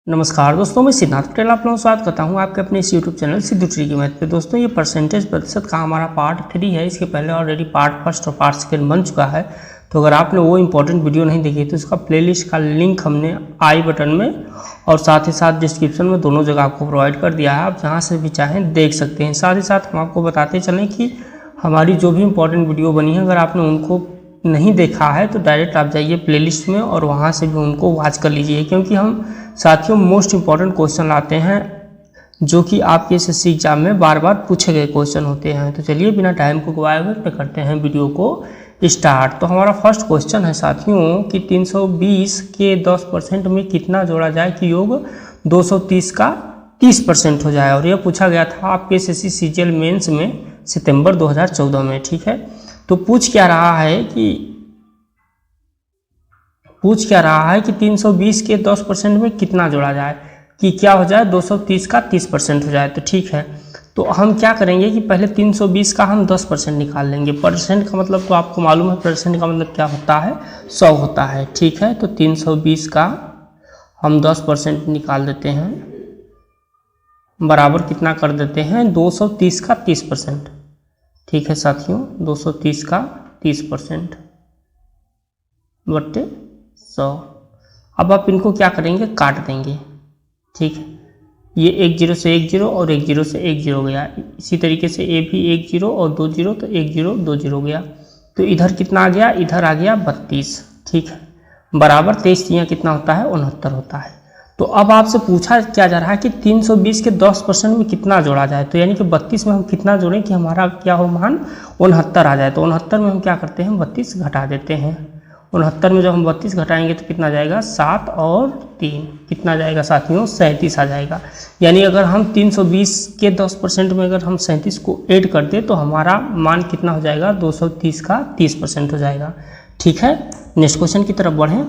नमस्कार दोस्तों, मैं सिद्धार्थ पटेल आप लोगों का स्वागत करता हूं आपके अपने इस यूट्यूब चैनल सिद्धू ट्री की मैथ पे। दोस्तों, ये परसेंटेज प्रतिशत का हमारा पार्ट 3 है। इसके पहले ऑलरेडी पार्ट फर्स्ट और पार्ट सेकंड बन चुका है। तो अगर आपने वो इंपॉर्टेंट वीडियो नहीं देखी तो इसका प्लेलिस्ट का लिंक हमने आई बटन में और साथ ही साथ डिस्क्रिप्शन में दोनों जगह आपको प्रोवाइड कर दिया है। आप जहाँ से भी चाहें देख सकते हैं। साथ ही साथ हम आपको बताते चलें कि हमारी जो भी इंपॉर्टेंट वीडियो बनी है, अगर आपने उनको नहीं देखा है तो डायरेक्ट आप जाइए प्लेलिस्ट में और वहाँ से भी उनको वॉच कर लीजिए, क्योंकि हम साथियों मोस्ट इम्पॉर्टेंट क्वेश्चन लाते हैं जो कि आपके एसएससी एग्जाम में बार बार पूछे गए क्वेश्चन होते हैं। तो चलिए बिना टाइम को गवाए हुए करते हैं वीडियो को स्टार्ट। तो हमारा फर्स्ट क्वेश्चन है साथियों कि 320 के 10% में कितना जोड़ा जाए कि योग 230 का 30% हो जाए। और यह पूछा गया था आपके एसएससी सीजीएल मेंस में सितंबर 2014 में। ठीक है, तो पूछ क्या रहा है कि 320 के 10% में कितना जोड़ा जाए कि क्या हो जाए 230 का 30% हो जाए। तो ठीक है, तो हम क्या करेंगे कि पहले 320 का हम 10% निकाल लेंगे। परसेंट का मतलब तो आपको मालूम है, परसेंट का मतलब क्या होता है, 100 होता है। ठीक है, तो 320 का हम 10% निकाल देते हैं, बराबर कितना कर देते हैं 230 का 30%। ठीक है साथियों, 230 का 30% बट्टे 100। अब आप इनको क्या करेंगे, काट देंगे। ठीक है, ये 1 0 से 1 0 और 1 0 से 1 0 गया। इसी तरीके से ये भी 1 0 और 2 0, तो 1 0 2 0 गया। तो इधर कितना आ गया, इधर आ गया 32। ठीक है, बराबर 23 यहाँ कितना होता है, 69 होता है। तो अब आपसे पूछा क्या जा रहा है कि 320 के 10% में कितना जोड़ा जाए। तो यानी कि 32 में हम कितना जोड़ें कि हमारा क्या हो मान 69 आ जाए। तो 69 में हम क्या करते हैं, 32 घटा देते हैं। 69 में जब हम 32 घटाएंगे तो कितना जाएगा, 7 और 3 कितना जाएगा साथियों, 37 आ जाएगा। यानी अगर हम 320 के 10% में अगर हम 37 को ऐड कर दें तो हमारा मान कितना हो जाएगा, 230 का 30% हो जाएगा। ठीक है, नेक्स्ट क्वेश्चन की तरफ बढ़ें।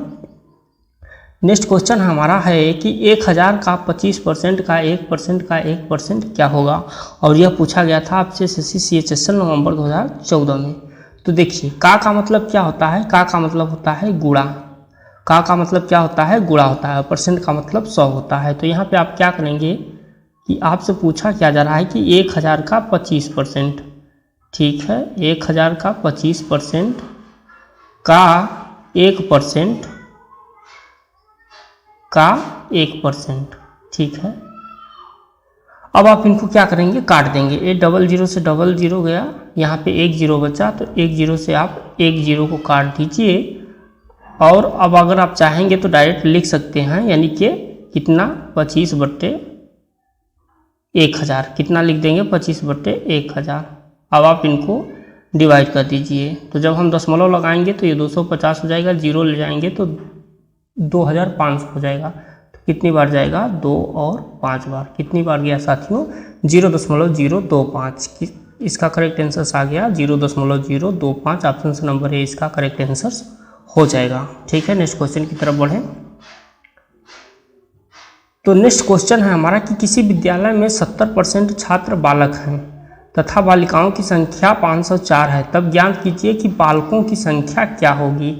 नेक्स्ट क्वेश्चन हमारा है कि 1000 का 25% का 1% का 1% क्या होगा। और यह पूछा गया था आपसे एसएससी सीएचएसएल नवंबर 2014 में। तो देखिए, का मतलब क्या होता है, का मतलब होता है गुणा। का मतलब क्या होता है, गुणा होता है। परसेंट का मतलब 100 होता है। तो यहाँ पे आप क्या करेंगे कि आपसे पूछा क्या जा रहा है कि 1000 का 25%। ठीक है, 1000 का 25% का 1% का 1%। ठीक है, अब आप इनको क्या करेंगे, काट देंगे। ये 00 से 00 गया, यहाँ पे 1 0 बचा, तो 1 0 से आप 1 0 को काट दीजिए। और अब अगर आप चाहेंगे तो डायरेक्ट लिख सकते हैं, यानी कि कितना 25 बट्टे 1000 कितना लिख देंगे, 25 बट्टे 1000। अब आप इनको डिवाइड कर दीजिए। तो जब हम दशमलव लगाएंगे तो ये 250 हो जाएगा, जीरो ले जाएंगे तो 2500 हो जाएगा। तो कितनी बार जाएगा, 2 और 5 बार। कितनी बार गया साथियों, 0.025। इसका करेक्ट आंसर आ गया 0.025। ऑप्शन से नंबर है इसका करेक्ट आंसर हो जाएगा। ठीक है, नेक्स्ट क्वेश्चन की तरफ बढ़ें। तो नेक्स्ट क्वेश्चन है हमारा कि किसी विद्यालय में 70% छात्र बालक हैं तथा बालिकाओं की संख्या 504 है, तब ज्ञात कीजिए कि बालकों की संख्या क्या होगी।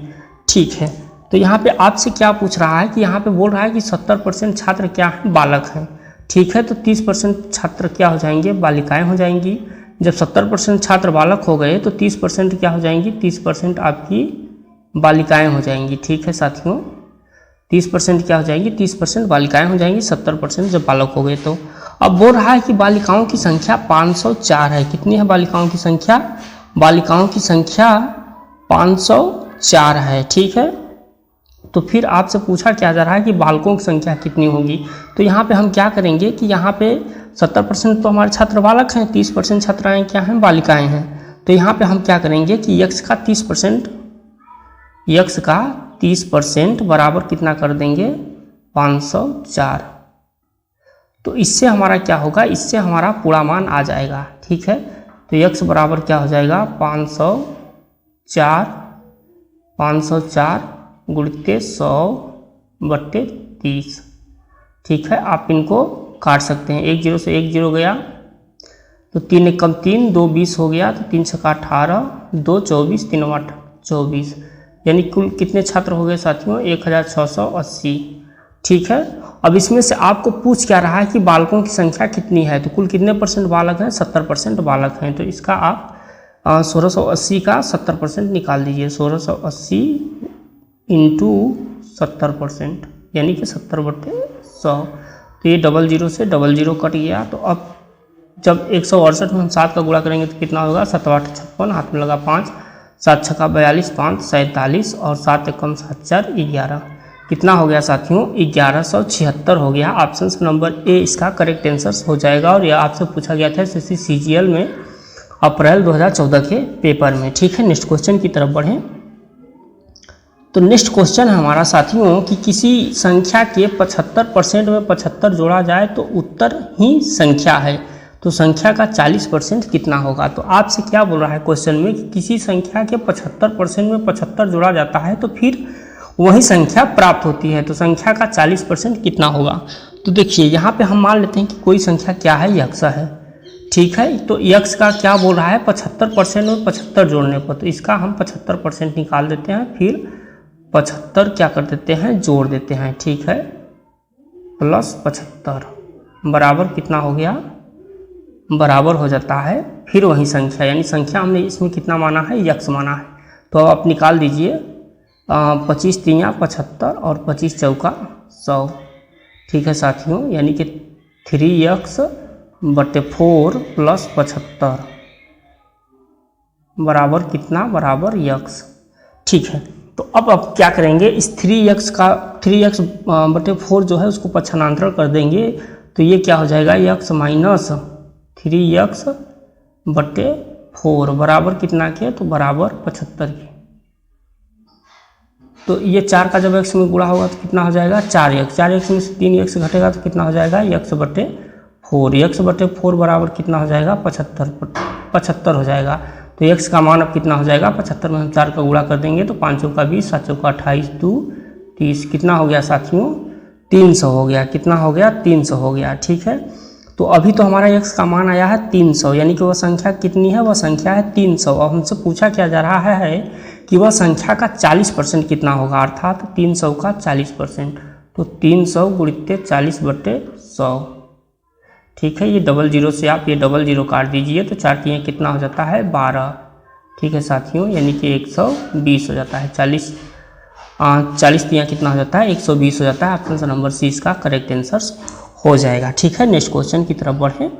ठीक है, तो यहाँ पे आपसे क्या पूछ रहा है कि यहाँ पे बोल रहा है कि 70% छात्र क्या हैं, बालक हैं। ठीक है, तो 30% छात्र क्या हो जाएंगे, बालिकाएं हो जाएंगी। जब 70% छात्र बालक हो गए तो 30% क्या हो जाएंगी, 30% आपकी बालिकाएं हो जाएंगी। ठीक है साथियों, 30% क्या हो जाएंगी, 30% बालिकाएं हो जाएंगी। 70% जब बालक हो गए तो अब बोल रहा है कि बालिकाओं की संख्या 504 है। कितनी है बालिकाओं की संख्या, बालिकाओं की संख्या 504 है। ठीक है, तो फिर आपसे पूछा क्या जा रहा है कि बालकों की संख्या कितनी होगी। तो यहाँ पे हम क्या करेंगे कि यहाँ पे 70% तो हमारे छात्र बालक हैं, 30% छात्राएँ क्या हैं, बालिकाएं हैं। तो यहाँ पे हम क्या करेंगे कि x का 30% बराबर कितना कर देंगे, 504। तो इससे हमारा क्या होगा, इससे हमारा पूरा मान आ जाएगा। ठीक है, तो x बराबर क्या हो जाएगा, 504 गुणित 100 बट्टे 30। ठीक है, आप इनको काट सकते हैं। 1 0 से 1 0 गया, तो 3 एकम 3, 2 20 हो गया, तो 3 छक्का 18, 2 24, 3 8 24। यानी कुल कितने छात्र हो गए साथियों, 1680। ठीक है। अब इसमें से आपको पूछ क्या रहा है कि बालकों की संख्या कितनी है, तो कुल कितने % बालक हैं, 70% बालक हैं। तो इसका आप 1680 का 70% निकाल दीजिए, 1680 इंटू 70%, यानी कि 70/100। तो ये 00 से 00 कट गया। तो अब जब 168 में हम 7 का गुणा करेंगे तो कितना होगा, 7 8 56, हाथ में लगा 5, 7 6 42, 5 47 और 7 एकम 7 4 11। कितना हो गया साथियों, 1176 हो गया। ऑप्शन नंबर ए इसका करेक्ट आंसर हो जाएगा। और यह आपसे पूछा गया था एसएससी सीजीएल में अप्रैल 2014 के पेपर में। ठीक है, नेक्स्ट क्वेश्चन की तरफ बढ़ें। तो नेक्स्ट क्वेश्चन है हमारा साथियों कि किसी संख्या के 75% में 75 जोड़ा जाए तो उत्तर ही संख्या है, तो संख्या का 40% कितना होगा। तो आपसे क्या बोल रहा है क्वेश्चन में कि किसी संख्या के 75% में 75 जोड़ा जाता है तो फिर वही संख्या प्राप्त होती है, तो संख्या का 40% कितना होगा। तो देखिए यहाँ पे हम मान लेते हैं कि कोई संख्या क्या है, यक्स है। ठीक है, तो यक्स का क्या बोल रहा है, 75% में 75 जोड़ने पर, तो इसका हम 75% निकाल देते हैं, फिर 75 क्या कर देते हैं, जोड़ देते हैं। ठीक है, प्लस 75 बराबर कितना हो गया, बराबर हो जाता है फिर वही संख्या, यानी संख्या हमने इसमें कितना माना है, यक्स माना है। तो आप निकाल दीजिए 25 3 75 और 25 चौका 100। ठीक है साथियों, यानी कि 3x/4 प्लस 75 बराबर कितना, बराबर यक्स। ठीक है, तो अब आप क्या करेंगे, इस 3x/4 जो है उसको पक्षांतरण कर देंगे, तो ये क्या हो जाएगा, x माइनस 3x/4 बराबर कितना के, तो बराबर 75 के। तो ये 4 का जब x में गुणा होगा तो कितना हो जाएगा, 4x। 4x में से 3x घटेगा तो कितना हो जाएगा, x/4। x/4 बराबर कितना हो जाएगा, 75 हो जाएगा। तो x का मान अब कितना हो जाएगा, 75 में हम 4 का गुणा कर देंगे तो 5 चौका 20, 7 चौका 28, 2 30, कितना हो गया साथियों, 300 हो गया। कितना हो गया, 300 हो गया। ठीक है, तो अभी तो हमारा x का मान आया है 300, यानी कि वह संख्या कितनी है, वह संख्या है 300। अब हमसे पूछा क्या जा रहा है कि वह संख्या का 40% कितना होगा, अर्थात 300 का 40%। तो 300 गुणित 40/100। ठीक है, ये 00 से आप ये 00 काट दीजिए तो 4 3 कितना हो जाता है, 12। ठीक है साथियों, यानी कि 120 हो जाता है। 40 3 कितना हो जाता है, 120 हो जाता है। ऑप्शन नंबर सी इसका करेक्ट आंसर हो जाएगा। ठीक है, नेक्स्ट क्वेश्चन की तरफ बढ़ें।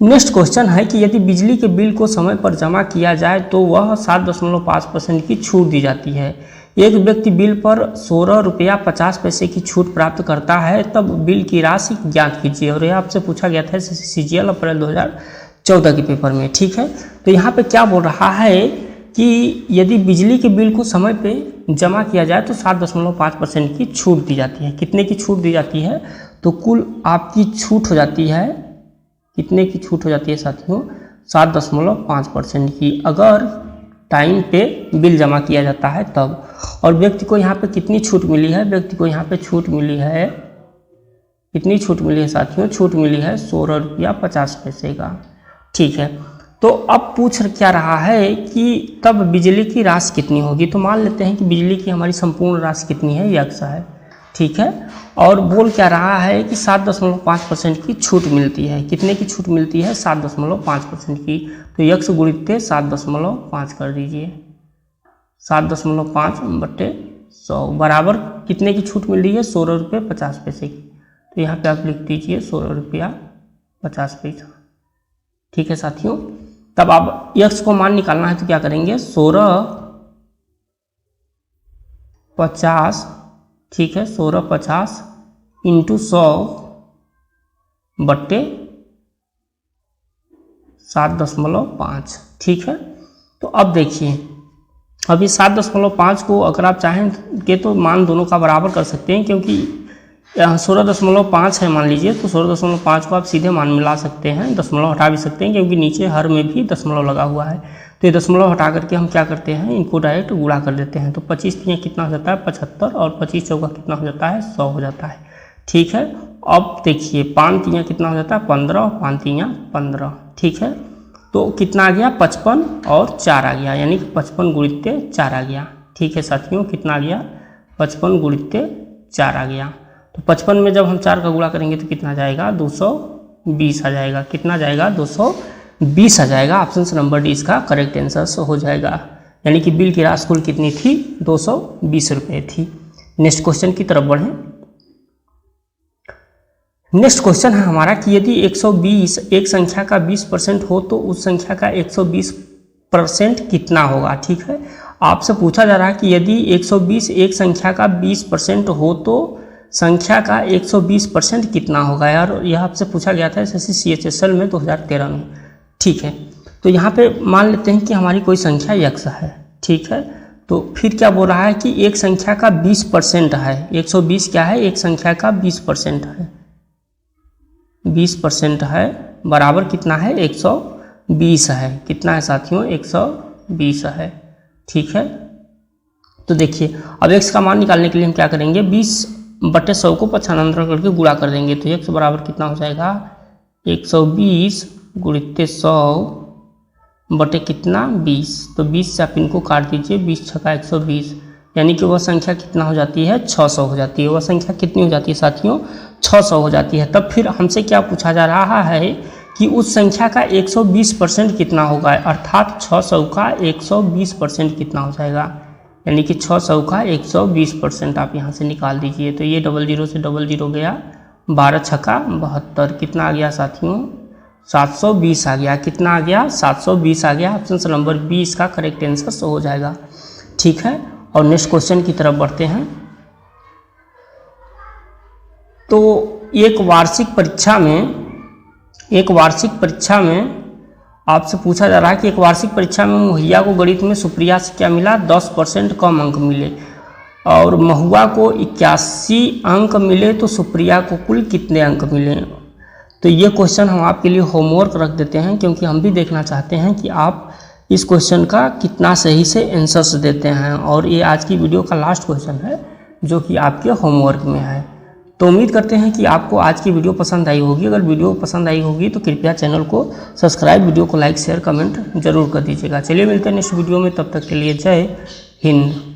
नेक्स्ट क्वेश्चन है कि यदि बिजली के बिल को समय पर जमा किया जाए तो वह 7.5% की छूट दी जाती है। एक व्यक्ति बिल पर 16 रुपया 50 पैसे की छूट प्राप्त करता है, तब बिल की राशि ज्ञात कीजिए। और यह आपसे पूछा गया था सीजीएल अप्रैल 2014 के पेपर में। ठीक है, तो यहाँ पे क्या बोल रहा है कि यदि बिजली के बिल को समय पे जमा किया जाए तो 7.5% की छूट दी जाती है। कितने की छूट दी जाती है, तो कुल आपकी छूट हो जाती है, कितने की छूट हो जाती है साथियों, 7.5% की, अगर टाइम पे बिल जमा किया जाता है तब। और व्यक्ति को यहाँ पे कितनी छूट मिली है, व्यक्ति को यहाँ पे छूट मिली है, कितनी छूट मिली है साथियों, छूट मिली है 16 रुपया 50 पैसे का। ठीक है, तो अब पूछ क्या रहा है कि तब बिजली की राशि कितनी होगी। तो मान लेते हैं कि बिजली की हमारी संपूर्ण राशि कितनी है, यक्स है। ठीक है, और बोल क्या रहा है कि 7.5% की छूट मिलती है। कितने की छूट मिलती है, 7.5% की। तो यक्स गुणित 7.5 कर दीजिए, 7.5/100 बराबर कितने की छूट मिल रही है, 16 रुपये 50 पैसे की। तो यहाँ पे आप लिख दीजिए 16 रुपया 50 पैसा। ठीक है साथियों, तब आप यक्स को मान निकालना है तो क्या करेंगे, 16/50, ठीक है, 16/50 इंटू 100/7.5। ठीक है, तो अब देखिए, अभी 7.5 को अगर आप चाहें के तो मान दोनों का बराबर कर सकते हैं, क्योंकि यहाँ 16.5 है मान लीजिए, तो 16.5 को आप सीधे मान मिला सकते हैं, दशमलव हटा भी सकते हैं, क्योंकि नीचे हर में भी दशमलव लगा हुआ है। तो ये दशमलव हटा करके हम क्या करते हैं, इनको डायरेक्ट गुणा कर देते हैं। तो 25 3 कितना हो जाता है, 75, और 25 चौका कितना हो जाता है, 100 हो जाता है। ठीक है, अब देखिए 5 3 कितना हो जाता है, 15, और 5 3 15। ठीक है, तो कितना आ गया, 55 और 4 आ गया, यानी कि 55 गुणित 4 आ गया। ठीक है साथियों, कितना आ गया, 55 गुणित 4 आ गया। तो 55 में जब हम 4 का गुणा करेंगे तो कितना जाएगा, 220 आ जाएगा। कितना जाएगा, 220 आ जाएगा। ऑप्शन नंबर डी इसका करेक्ट आंसर हो जाएगा। यानी कि बिल की राशि कुल कितनी थी, 220 रुपये थी। नेक्स्ट क्वेश्चन की तरफ बढ़ें। नेक्स्ट क्वेश्चन है हमारा कि यदि 120 एक संख्या का 20% हो तो उस संख्या का 120% कितना होगा। ठीक है, आपसे पूछा जा रहा है कि यदि 120 एक संख्या का 20% हो तो संख्या का 120% कितना होगा। यार यह आपसे पूछा गया था SSC CHSL में 2013 में। ठीक है, तो यहाँ पे मान लेते हैं कि हमारी कोई संख्या x है। ठीक है, तो फिर क्या बोल रहा है कि एक संख्या का 20% है। 120 क्या है, एक संख्या का 20% है। 20% है बराबर कितना है, 120 है। कितना है साथियों, 120 है। ठीक है, तो देखिए अब x का मान निकालने के लिए हम क्या करेंगे, 20/100 को पक्षांतर करके गुणा कर देंगे। तो x बराबर कितना हो जाएगा, 120 × 100 बटे कितना, 20। तो 20 से आप इनको काट दीजिए, 20 × 6 = 120, यानी कि वह संख्या कितना हो जाती है, 600 हो जाती है। वह संख्या कितनी हो जाती है साथियों, 600 हो जाती है। तब फिर हमसे क्या पूछा जा रहा है कि उस संख्या का 120% कितना होगा, अर्थात 600 का 120% कितना हो जाएगा। यानी कि 600 का 120% आप यहाँ से निकाल दीजिए। तो ये 00 से 00 गया, 12 × 6 = 72। कितना आ गया साथियों, 720 आ गया। कितना आ गया, 720 आ गया। ऑप्शन नंबर बी इसका करेक्ट आंसर हो जाएगा। ठीक है, और नेक्स्ट क्वेश्चन की तरफ बढ़ते हैं। तो एक वार्षिक परीक्षा में आपसे पूछा जा रहा है कि एक वार्षिक परीक्षा में मुहैया को गणित में सुप्रिया से क्या मिला, 10% कम अंक मिले, और महुआ को 81 अंक मिले, तो सुप्रिया को कुल कितने अंक मिले। तो ये क्वेश्चन हम आपके लिए होमवर्क रख देते हैं, क्योंकि हम भी देखना चाहते हैं कि आप इस क्वेश्चन का कितना सही से आंसर्स देते हैं। और ये आज की वीडियो का लास्ट क्वेश्चन है जो कि आपके होमवर्क में है। तो उम्मीद करते हैं कि आपको आज की वीडियो पसंद आई होगी। अगर वीडियो पसंद आई होगी तो कृपया चैनल को सब्सक्राइब, वीडियो को लाइक, शेयर, कमेंट जरूर कर दीजिएगा। चलिए मिलते हैं नेक्स्ट वीडियो में, तब तक के लिए जय हिंद।